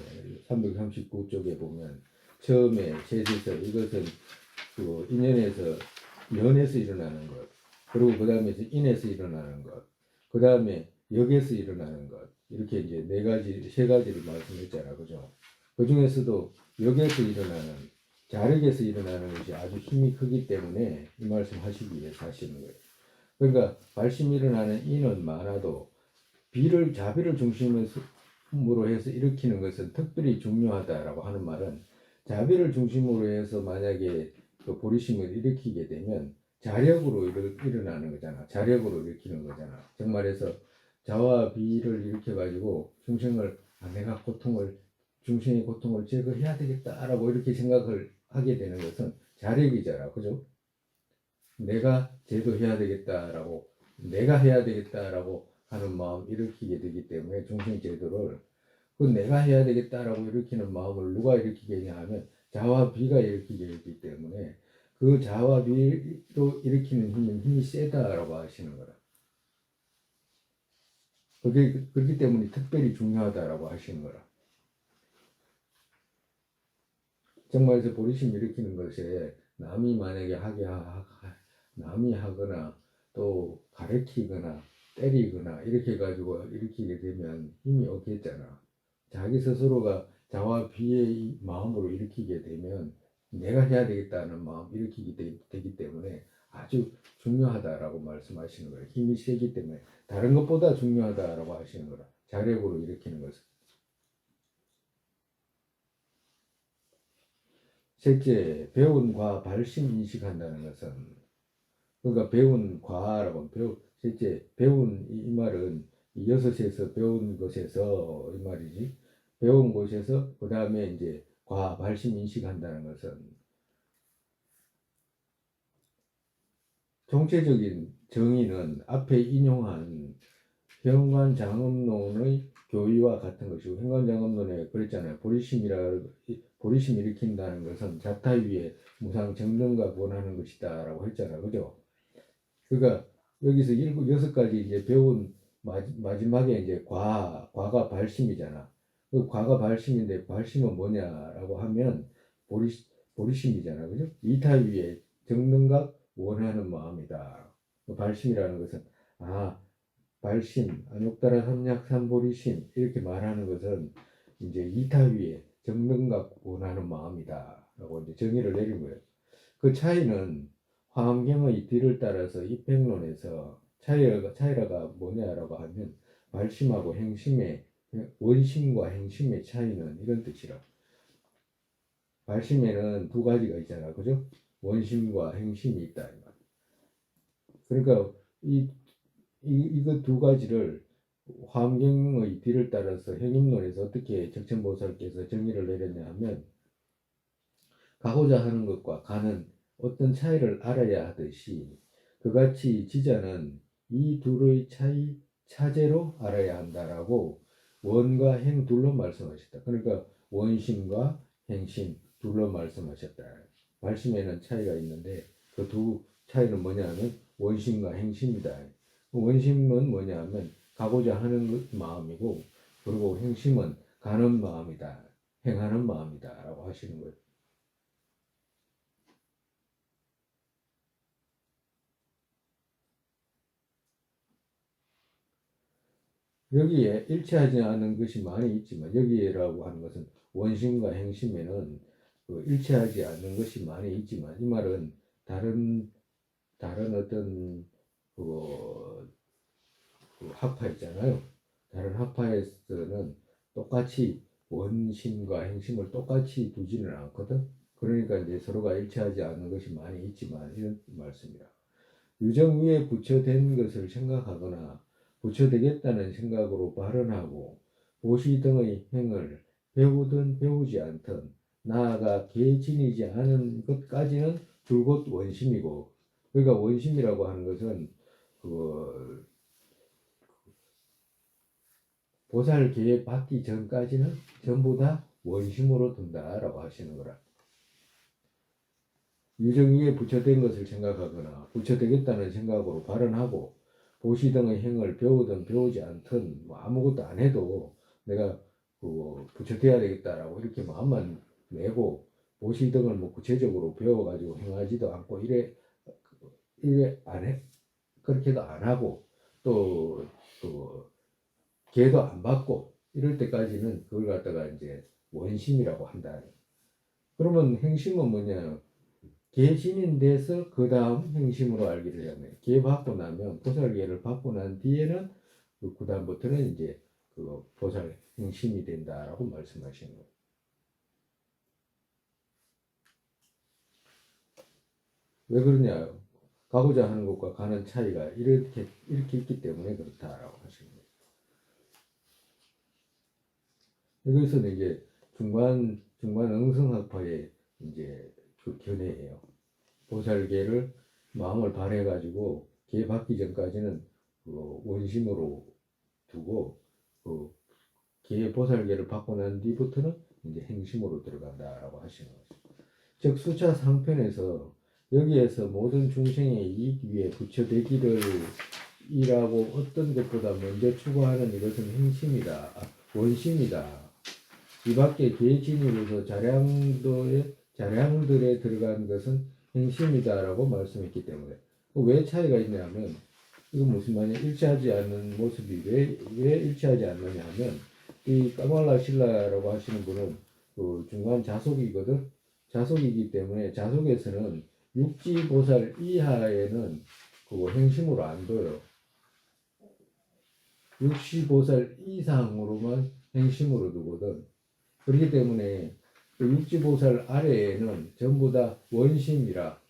339쪽에 보면 처음에 세세서 이것은 인연에서 연에서 일어나는 것 그리고 그 다음에 인에서 일어나는 것 그 다음에 역에서 일어나는 것 이렇게 이제 세 가지를 말씀했잖아, 그죠? 그 중에서도 역에서 일어나는 자력에서 일어나는 것이 아주 힘이 크기 때문에 이 말씀 하시기 위해서 하시는 거예요. 그러니까 발심이 일어나는 인은 많아도 자비를 중심으로 해서 일으키는 것은 특별히 중요하다라고 하는 말은 자비를 중심으로 해서 만약에 그 보리심을 일으키게 되면 자력으로 일어나는 거잖아. 자력으로 일으키는 거잖아. 정말해서 자와 비를 일으켜 가지고 내가 중생의 고통을 제거해야 되겠다라고 이렇게 생각을 하게 되는 것은 자력이잖아. 그죠? 내가 제도해야 되겠다라고 내가 해야 되겠다라고 하는 마음 일으키게 되기 때문에 중생 제도를 그 내가 해야 되겠다라고 일으키는 마음을 누가 일으키게 하면 자와 비가 일으키게 되기 때문에 그 자와 비로 일으키는 힘이 세다라고 하시는 거라. 그렇기 때문에 특별히 중요하다라고 하시는 거라. 정말에서 보리심 일으키는 것에 남이 만약에 남이 하거나 또 가르치거나 때리거나 이렇게 가지고 일으키게 되면 힘이 없겠잖아. 자기 스스로가 자와 비의 마음으로 일으키게 되면 내가 해야 되겠다는 마음 되기 때문에 아주 중요하다라고 말씀하시는 거예요. 힘이 세기 때문에 다른 것보다 중요하다라고 하시는 거라. 자력으로 일으키는 것은. 셋째, 배운 과 발심 인식한다는 것은 그러니까 배운 과라고 셋째 배운 이 말은 여섯에서 배운 것에서 이 말이지 배운 곳에서 그 다음에 이제 과 발심 인식한다는 것은 총체적인 정의는 앞에 인용한 현관장엄론의 교의와 같은 것이고 현관장엄론에 그랬잖아요. 보리심 일으킨다는 것은 자타 위에 무상 정등과 원하는 것이다라고 했잖아, 그죠? 그러니까 여기서 여섯 가지 이제 배운 마지막에 이제 과가 발심이잖아. 그 과가 발심인데 발심은 뭐냐라고 하면 보리, 보리심이잖아, 그죠? 이타 위에 정등각 원하는 마음이다. 그 발심이라는 것은 발심, 안욕따라 삼약 삼보리심 이렇게 말하는 것은 이제 이타 위에 정등각 원하는 마음이다라고 이제 정의를 내린 거예요. 그 차이는 화엄경의 뒤를 따라서 입행론에서 차이라가 뭐냐라고 하면 발심하고 행심의 원심과 행심의 차이는 이런 뜻이라. 발심에는 두 가지가 있잖아, 그죠? 원심과 행심이 있다. 그러니까 이거 두 가지를 화엄경의 뒤를 따라서 행임론에서 어떻게 적천보살께서 정의를 내렸냐 하면, 가고자 하는 것과 가는 어떤 차이를 알아야 하듯이 그같이 지자는 이 둘의 차이 차제로 알아야 한다라고 원과 행 둘로 말씀하셨다. 그러니까 원심과 행심 둘로 말씀하셨다. 말씀에는 차이가 있는데 그 두 차이는 뭐냐면 원심과 행심이다. 원심은 뭐냐면 가고자 하는 마음이고, 그리고 행심은 가는 마음이다. 행하는 마음이다 라고 하시는 거예요. 여기에 일치하지 않은 것이 많이 있지만, 여기라고 하는 것은 원심과 행심에는 일치하지 않는 것이 많이 있지만, 이 말은 다른 어떤 그 학파 있잖아요. 다른 학파에서는 똑같이 원심과 행심을 똑같이 두지는 않거든. 그러니까 이제 서로가 일치하지 않는 것이 많이 있지만, 이런 말씀이라. 유정 위에 부처된 것을 생각하거나 부처되겠다는 생각으로 발언하고 보시 등의 행을 배우든 배우지 않든 나아가 개진이지 않은 것까지는 줄곧 원심이고, 그러니까 원심이라고 하는 것은 그 보살계 받기 전까지는 전부 다 원심으로 둔다라고 하시는 거라. 유정 위에 부처된 것을 생각하거나 부처되겠다는 생각으로 발언하고 보시 등의 행을 배우든 배우지 않든 뭐 아무것도 안 해도 내가 부처돼야 되겠다라고 이렇게 마음만 내고 보시 등을 뭐 구체적으로 배워가지고 행하지도 않고 이래 안 해. 그렇게도 안 하고 또 계도 안 받고 이럴 때까지는 그걸 갖다가 이제 원심이라고 한다. 그러면 행심은 뭐냐? 계신인 데서 그 다음 행심으로 알기를 하면, 계 받고 나면 보살계를 받고 난 뒤에는 그 다음부터는 이제 그 보살 행심이 된다라고 말씀하시는 거예요. 왜 그러냐? 가고자 하는 것과 가는 차이가 이렇게 있기 때문에 그렇다라고 하시는 거예요. 여기서는 이제 중간 응성학파의 이제 그 견해예요. 보살계를 마음을 발해가지고 계 받기 전까지는 그 원심으로 두고 계 보살계를 받고 난 뒤부터는 이제 행심으로 들어간다라고 하시는 거죠. 즉 수차 상편에서 여기에서 모든 중생의 이익 위에 부처되기를 이라고 어떤 것보다 먼저 추구하는 이것은 행심이다, 원심이다. 이 밖에 계진으로서 자량들에 들어간 것은 행심이다라고 말씀했기 때문에, 왜 차이가 있냐면, 이거 무슨 말이냐? 일치하지 않는 모습이 왜 일치하지 않느냐 하면, 이 까말라 신라라고 하시는 분은 그 중간 자속이거든. 자속이기 때문에 자속에서는 육지보살 이하에는 그거 행심으로 안 둬요. 육지보살 이상으로만 행심으로 두거든. 그렇기 때문에 육지보살 아래에는 전부 다 원심이라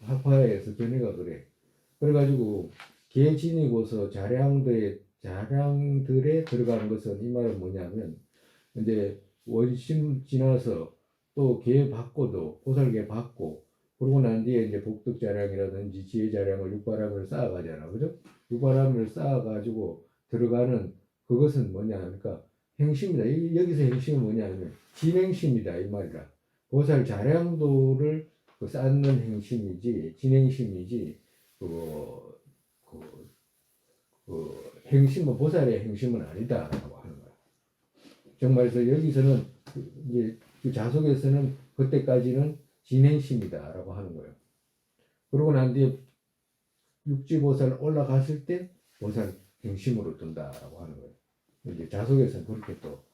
학파에서 견해가 그래. 그래가지고 계진이고서 자량들에 들어간 것은, 이 말은 뭐냐면 이제 원심 지나서 또 계 받고도 보살계 받고 그러고 난 뒤에 이제 복덕자량이라든지 지혜자량을 육바람을 쌓아가잖아, 그죠? 육바람을 쌓아가지고 들어가는 그것은 뭐냐 하니까 행심이다. 여기서 행심은 뭐냐 하면 진행심이다 이 말이라. 보살 자량도를 쌓는 행심이지 진행심이지 행심은 보살의 행심은 아니다라고 하는 거야. 정말서 여기서는 이제 그 자속에서는 그때까지는 진행심이다라고 하는 거예요. 그러고 난 뒤에 육지보살 올라갔을 때 보살 행심으로 둔다라고 하는 거예요. 이제 자속에서는 그렇게 또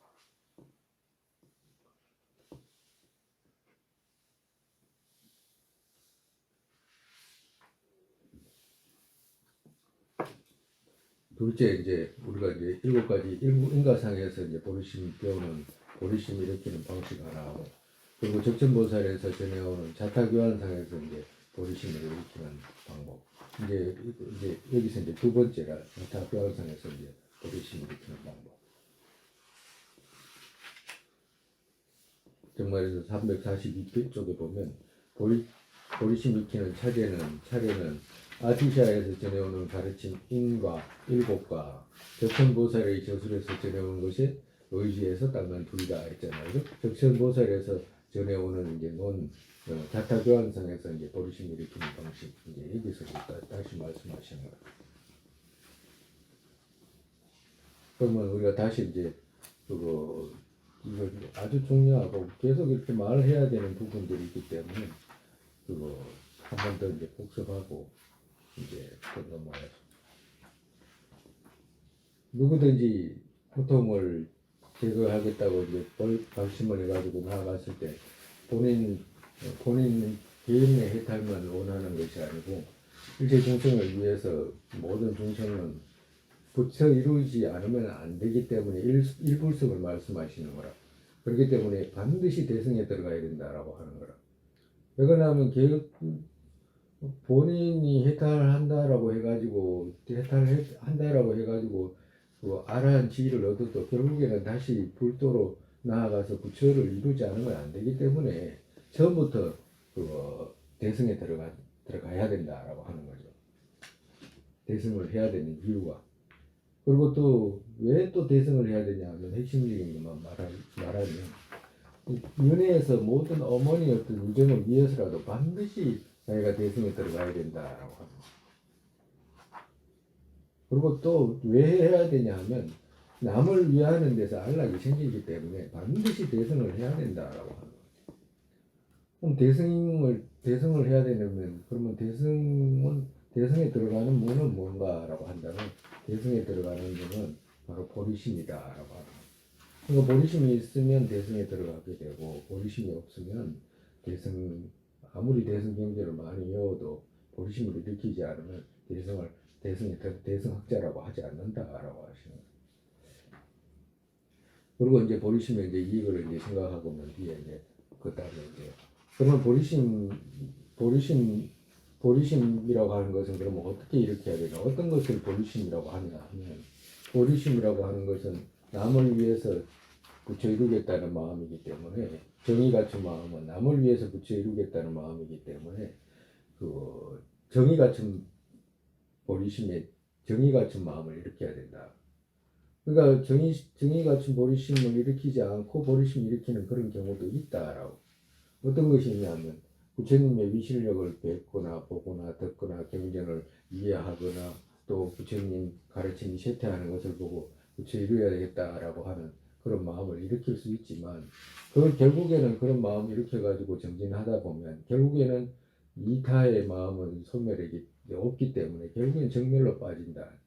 둘째, 이제 우리가 이제 7가지 인가상에서 이제 보리심 배우는 보리심 일으키는 방식 하나 하고, 그리고 적천보살에서 전해오는 자타교환상에서 이제 보리심을 일으키는 방법. 이제 여기서 이제 두 번째가 자타교환상에서 이제 보리심을 일으키는 방법. 정말에서 342쪽에 보면 보리심 일으키는 차례는 아티샤에서 전해오는 가르침 인과 일곱과 적천보살의 저술에서 전해오는 것이 의지에서 땅은 둘이다 했잖아요. 적천보살에서 전해오는 이제 자타교환상에서 이제 보리심 일으키는 방식 이제 여기서 다시 말씀하시는 거예요. 그러면 우리가 다시 이제 이거 아주 중요하고 계속 이렇게 말을 해야 되는 부분들이 있기 때문에 그거 한 번 더 이제 복습하고 이제 또 넘어가죠. 누구든지 고통을 제거하겠다고 이제 결심을 해가지고 나아갔을 때 본인 개인의 해탈만 원하는 것이 아니고 일체 중생을 위해서 모든 중생은 부처 이루지 않으면 안 되기 때문에 일불성을 말씀하시는 거라. 그렇기 때문에 반드시 대승에 들어가야 된다라고 하는 거라. 왜 그러냐면 본인이 해탈한다라고 해가지고 그 아라한 지위를 얻어도 결국에는 다시 불도로 나아가서 부처를 이루지 않으면 안 되기 때문에 처음부터 그 대승에 들어가야 된다라고 하는 거죠. 대승을 해야 되는 이유가. 그리고 또 왜 또 대승을 해야 되냐 하면 핵심적인 것만 말하면 윤회에서 모든 어머니의 어떤 우정을 위해서라도 반드시 자기가 대승에 들어가야 된다라고 합니다. 그리고 또 왜 해야 되냐 하면 남을 위하는 데서 안락이 생기기 때문에 반드시 대승을 해야 된다라고 합니다. 그럼 대승을 해야 되려면 그러면 대승에 들어가는 문은 뭔가라고 한다면 대승에 들어가는 문은 바로 보리심이다라고 합니다. 그러니까 보리심이 있으면 대승에 들어가게 되고 보리심이 없으면 아무리 대승 경제를 많이 외워도 보리심을 일으키지 않으면 대승학자라고 하지 않는다라고 하시는 거예요. 그리고 이제 보리심의 이제 이익을 이제 생각하고 난 뒤에 이제 그 다음에 이제 그러면 보리심이라고 하는 것은 그러면 어떻게 일으켜야 되나? 어떤 것을 보리심이라고 하냐 하면 보리심이라고 하는 것은 남을 위해서 부처 이루겠다는 마음이기 때문에 정의 갖춘 마음은 남을 위해서 부처 이루겠다는 마음이기 때문에 그 정의 갖춘 보리심에 정의 갖춘 마음을 일으켜야 된다. 그러니까 정의 갖춘 보리심을 일으키지 않고 보리심을 일으키는 그런 경우도 있다라고. 어떤 것이냐면 부처님의 위실력을 뵙거나 보거나 듣거나 경전을 이해하거나 또 부처님 가르침이 쇠퇴하는 것을 보고 부처 이루어야 되겠다라고 하는 그런 마음을 일으킬 수 있지만 그 결국에는 그런 마음을 일으켜가지고 정진하다 보면 결국에는 이타의 마음은 소멸이 없기 때문에 결국엔 정멸로 빠진다.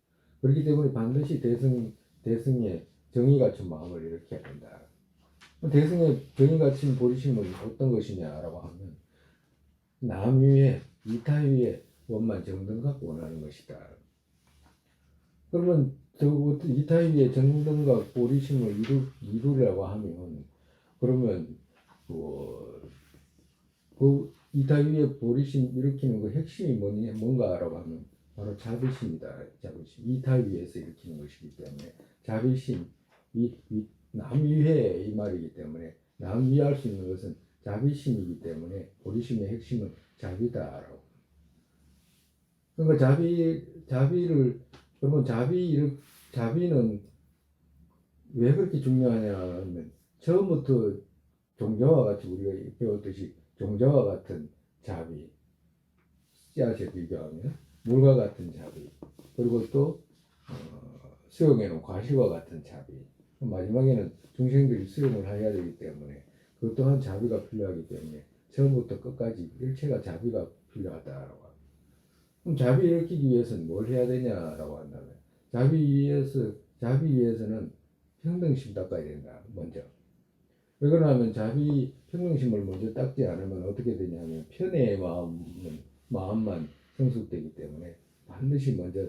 그렇기 때문에 반드시 대승에 정의 갖춘 마음을 일으켜야 된다. 대승에 정의 갖춘 보리심은 어떤 것이냐라고 하면 남 위에 이타 위에 원만 정등각 원하는 것이다. 그러면 이타 위에 정등각 보리심을 이루려고 하면 그러면 그 이타 위에 보리심 일으키는 그 핵심이 뭔가라고 하면 바로 자비심이다. 자비심. 이타 위에서 일으키는 것이기 때문에 자비심, 남 위에 이 말이기 때문에 남 위할 수 있는 것은 자비심이기 때문에 보리심의 핵심은 자비다라고. 그러니까 그러면 자비는 왜 그렇게 중요하냐 하면 처음부터 종자와 같이 우리가 배웠듯이 종자와 같은 자비, 씨앗에 비교하면 물과 같은 자비, 그리고 또 수용해놓은 과실과 같은 자비, 마지막에는 중생들이 수용을 해야 되기 때문에 그것 또한 자비가 필요하기 때문에 처음부터 끝까지 일체가 자비가 필요하다라고 합니다. 그럼 자비 일으키기 위해서는 뭘 해야 되냐라고 한다면 자비 위해서는 평등심 닦아야 된다. 먼저. 왜 그러냐면 평등심을 먼저 닦지 않으면 어떻게 되냐면 편의 마음만 성숙되기 때문에 반드시 먼저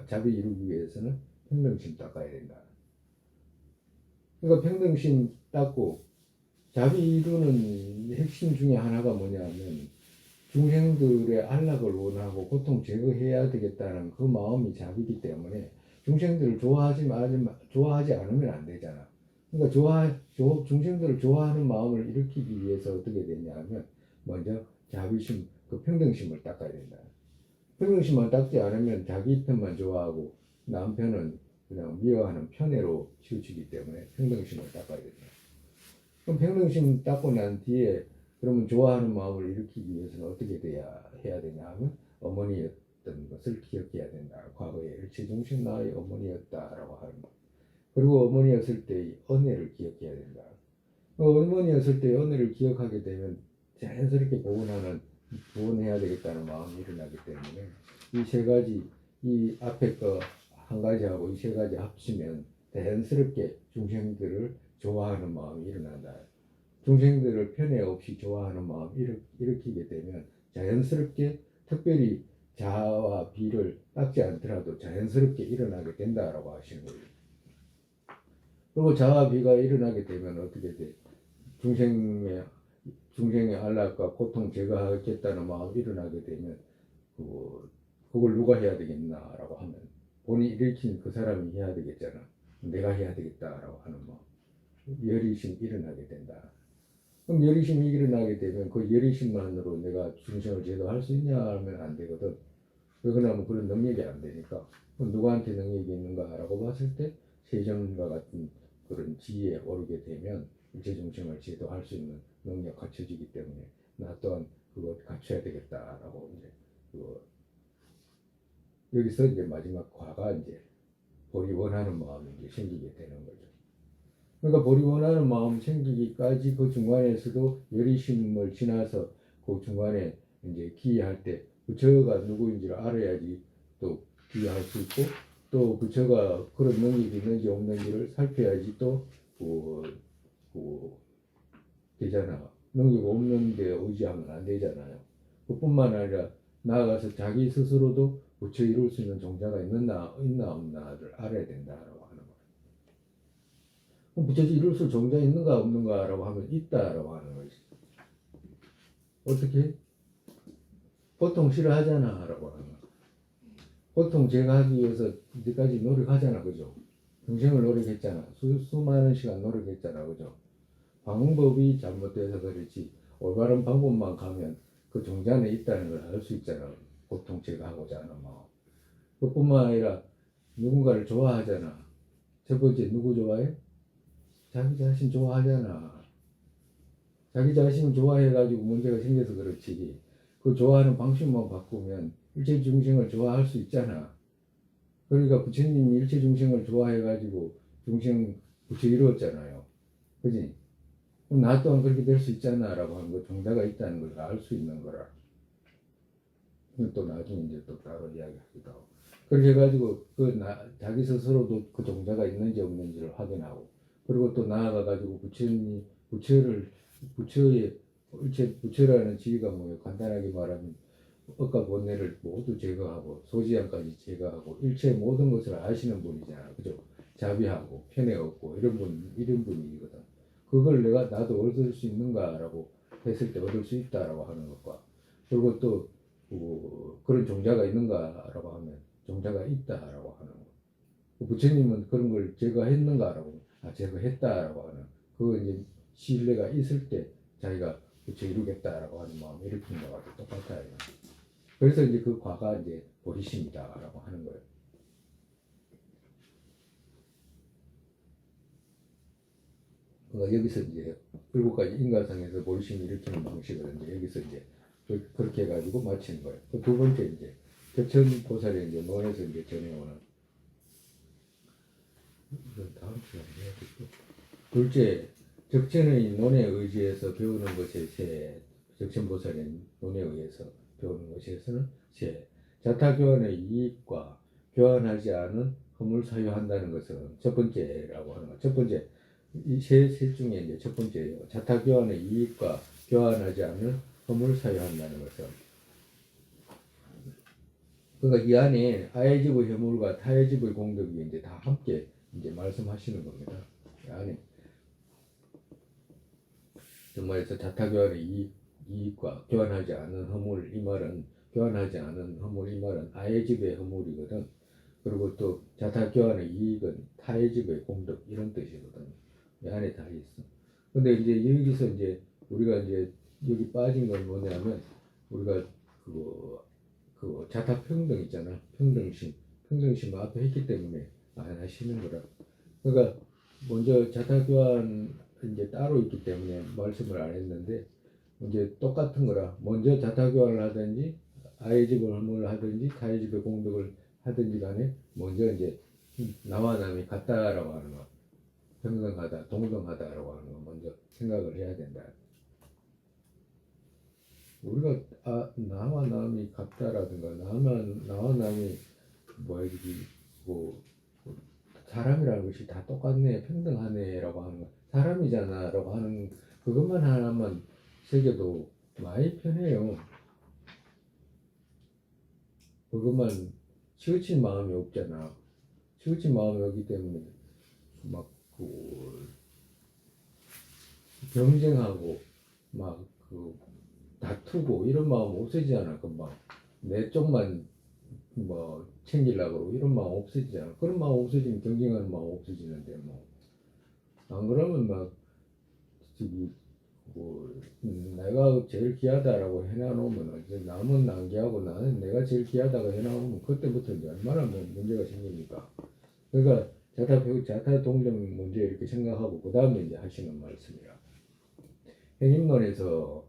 자비 이루기 위해서는 평등심 닦아야 된다. 그러니까 평등심 닦고 자비 이루는 핵심 중에 하나가 뭐냐면 중생들의 안락을 원하고 고통 제거해야 되겠다는 그 마음이 자비이기 때문에 중생들을 좋아하지 않으면 안 되잖아. 그러니까 중생들을 좋아하는 마음을 일으키기 위해서 어떻게 되냐면 먼저 자비심, 그 평등심을 닦아야 된다. 평등심만 닦지 않으면 자기 편만 좋아하고 남 편은 그냥 미워하는 편애로 치우치기 때문에 평등심을 닦아야 된다. 그럼 평등심 닦고 난 뒤에 그러면 좋아하는 마음을 일으키기 위해서는 어떻게 해야 되냐 하면 어머니였던 것을 기억해야 된다. 과거에 일체중심 나의 어머니였다라고 하는 것. 그리고 어머니였을 때의 은혜를 기억해야 된다. 어머니였을 때의 은혜를 기억하게 되면 자연스럽게 구원해야 되겠다는 마음이 일어나기 때문에 이 세 가지, 이 앞에 거 한 가지하고 이 세 가지 합치면 자연스럽게 중생들을 좋아하는 마음이 일어난다. 중생들을 편애 없이 좋아하는 마음을 일으키게 되면 자연스럽게 특별히 자와 비를 닦지 않더라도 자연스럽게 일어나게 된다라고 하시는 거예요. 그리고 자와 비가 일어나게 되면 어떻게 돼? 중생의 안락과 고통 제거하겠다는 마음이 일어나게 되면 그걸 누가 해야 되겠나라고 하면 본인이 일으킨 그 사람이 해야 되겠잖아. 내가 해야 되겠다라고 하는 마음. 열의심이 일어나게 된다. 그럼 열의심이 일어나게 되면 그 열의심만으로 내가 중생을 제도할 수 있냐 하면 안 되거든. 왜냐하면 그런 능력이 안 되니까. 그럼 누구한테 능력이 있는가라고 봤을 때 세존과 같은 그런 지혜에 오르게 되면 일체 중생을 제도할 수 있는 능력 갖춰지기 때문에 나 또한 그거 갖춰야 되겠다라고 이제 여기서 이제 마지막 과가 이제 본이 원하는 마음이 이제 생기게 되는 거죠. 그러니까 본이 원하는 마음 생기기까지 그 중간에서도 열의심을 지나서 그 중간에 이제 기회할 때 부처가 누구인지를 알아야지 또 기회할 수 있고 또 부처가 그런 능력이 있는지 없는지를 살펴야지 또 되잖아. 능력 없는데 의지하면 안 되잖아요. 그뿐만 아니라 나아가서 자기 스스로도 부처 이룰 수 있는 종자가 있나 없나를 알아야 된다라고 하는 거예요. 그럼 부처 이룰 수 있는 종자 있는가 없는가라고 하면 있다라고 하는 거지. 어떻게? 보통 싫어하잖아라고 하는 거예요. 보통 제가 하기 위해서 이제까지 노력하잖아, 그죠? 평생을 노력했잖아. 수많은 시간 노력했잖아, 그죠? 방법이 잘못돼서 그렇지 올바른 방법만 가면 그 종자는 있다는 걸 알 수 있잖아. 보통 제가 하고자 하는 마음. 그뿐만 아니라 누군가를 좋아하잖아. 첫 번째 누구 좋아해? 자기 자신 좋아하잖아. 자기 자신을 좋아해가지고 문제가 생겨서 그렇지. 그 좋아하는 방식만 바꾸면 일체 중생을 좋아할 수 있잖아. 그러니까 부처님이 일체 중생을 좋아해가지고 중생 부처 이루었잖아요. 그지? 그럼 나 또한 그렇게 될 수 있잖아 라고 하는 거 종자가 있다는 걸 알 수 있는 거라. 또 나중에 이제 또 따로 이야기하기도 하고. 그렇게 해가지고 자기 스스로도 그 종자가 있는지 없는지를 확인하고 그리고 또 나아가가지고 부처라는 지위가 뭐예요? 간단하게 말하면 억과 본래를 모두 제거하고 소지양까지 제거하고 일체 모든 것을 아시는 분이잖아. 그죠? 자비하고 편애 없고 이런 분이거든. 그걸 나도 얻을 수 있는가라고 했을 때 얻을 수 있다라고 하는 것과 그리고 또 그런 종자가 있는가라고 하면 종자가 있다라고 하는 것. 부처님은 그런 걸 제거했는가라고 제거했다라고 하는 그 이제 신뢰가 있을 때 자기가 부처 이루겠다라고 하는 마음이 일으킨 거와 똑같아요. 그래서 이제 그 과가 이제 보리심이다라고 하는 거예요. 그러니까 여기서 이제 7가지 인과상에서 보리심을 일으키는 방식을 이제 여기서 이제 그렇게 해가지고 마치는 거예요. 그 두 번째 이제 격천보살이 이제 논에서 이제 전해오는 이건 다음 시간에 해야겠고. 둘째, 적천의 논에 의지해서 배우는 것에 세, 적천보살의 논에 의해서 배우는 것에서는 세, 자타교환의 이익과 교환하지 않은 흠을 사유한다는 것은 첫 번째라고 하는 것. 첫 번째, 이 셋 중에 이제 첫 번째예요. 자타교환의 이익과 교환하지 않은 흠을 사유한다는 것은. 그러니까 이 안에 아의 집의 해물과 타의 집의 공덕이 이제 다 함께 이제 말씀하시는 겁니다. 이 안에. 정말에서 자타교환의 이익과 교환하지 않은 허물, 이 말은 교환하지 않은 허물, 이 말은 아의 집의 허물이거든. 그리고 또 자타교환의 이익은 타의 집의 공덕, 이런 뜻이거든. 이 안에 다 있어. 근데 이제 여기서 이제 우리가 이제 여기 빠진 건 뭐냐면, 우리가 그 자타평등 있잖아. 평등심 앞에 했기 때문에 안 하시는 거라. 그러니까 먼저 자타교환 이제 따로 있기 때문에 말씀을 안 했는데, 이제 똑같은 거라. 먼저 자타교환을 하든지 아의 집을 허물을 하든지 타의 집의 공덕을 하든지 간에 먼저 이제 나와 남이 같다라고 하는 거, 평등하다, 동등하다라고 하는 거 먼저 생각을 해야 된다. 우리가 나와 남이 같다라든가 나와 남이 뭐 사람이라는 것이 다 똑같네, 평등하네라고 하는 거, 사람이잖아라고 하는 그것만 하나만 새겨도 많이 편해요. 그것만 치우친 마음이 없잖아. 치우친 마음이 없기 때문에 막 경쟁하고 다투고 이런 마음 없어지잖아. 금방 내 쪽만 챙기려고 그러고 이런 마음 없어지잖아. 그런 마음 없어지면 경쟁하는 마음 없어지는데 안 그러면 내가 제일 귀하다라고 해놔놓으면 이제 남은 안 귀하고 나는 내가 제일 귀하다고 해놔놓으면 그때부터 이제 얼마나 문제가 생기니까. 그러니까 자타 동등 문제 이렇게 생각하고 그 다음에 이제 하시는 말씀이라. 행임론에서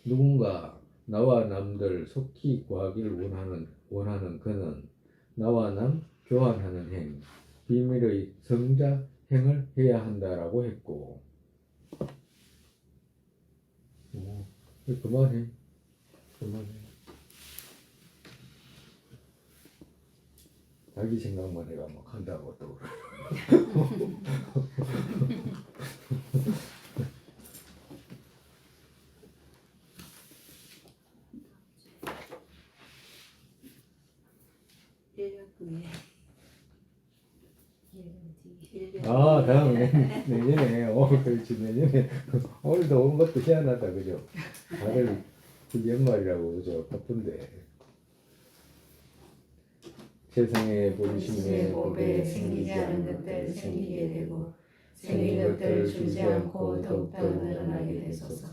누군가 나와 남들 속히 구하기를 원하는 그는 나와 남 교환하는 행, 비밀의 성자 행을 해야 한다라고 했고, 그만해. 자기 생각만 해가 막 한다고 또 다음 내년에 그렇지. 내년에 오늘도 온 것도 희한하다, 그죠? 다들 연말이라고 그죠? 바쁜데 세상에 보리심에 법에 생기지 않은 것들 생기게 되고 생긴 것들 주지 않고 더욱더 늘어나게 되소서.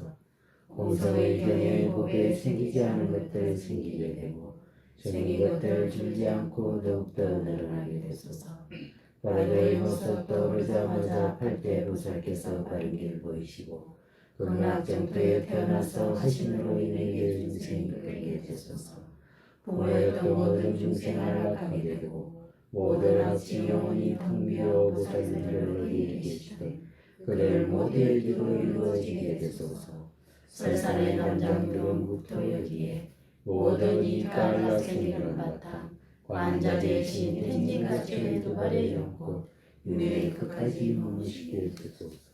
공성의 경외 법에 생기지 않은 것들 생기게 되고 생긴 것들 주지 않고 더욱더 늘어나게 되소서. 바르게 모습 떠오르자마자 팔대 보살께서 바른 길 보이시고 극락정토에 태어나서 하신으로 인해 중생이 끌게 되소서. 부모였던 모든 중생 안락하게 되고 모든 악취 영혼이 텅 비어 보살님을 어디에 계시든 그들 모두의 기로 이루어지게 되소서. 설산의 남장들은 국토여기에 모든 이가 안락 생기는 바탕 관자재 신天津가천의 두 발의 연꽃 유명의 끝까지 머무시게 되소서.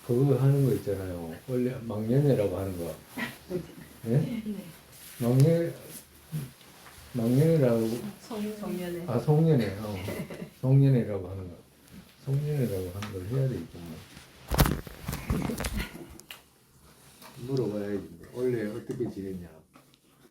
그거 하는 거 있잖아요. 원래 망년회라고 하는 거. 네? 망년회라고. 송년회. 송년회. 송년회라고 하는 거. 송년회라고 하는 걸 해야 되겠구나. 물어봐야지. 원래 어떻게 지냈냐.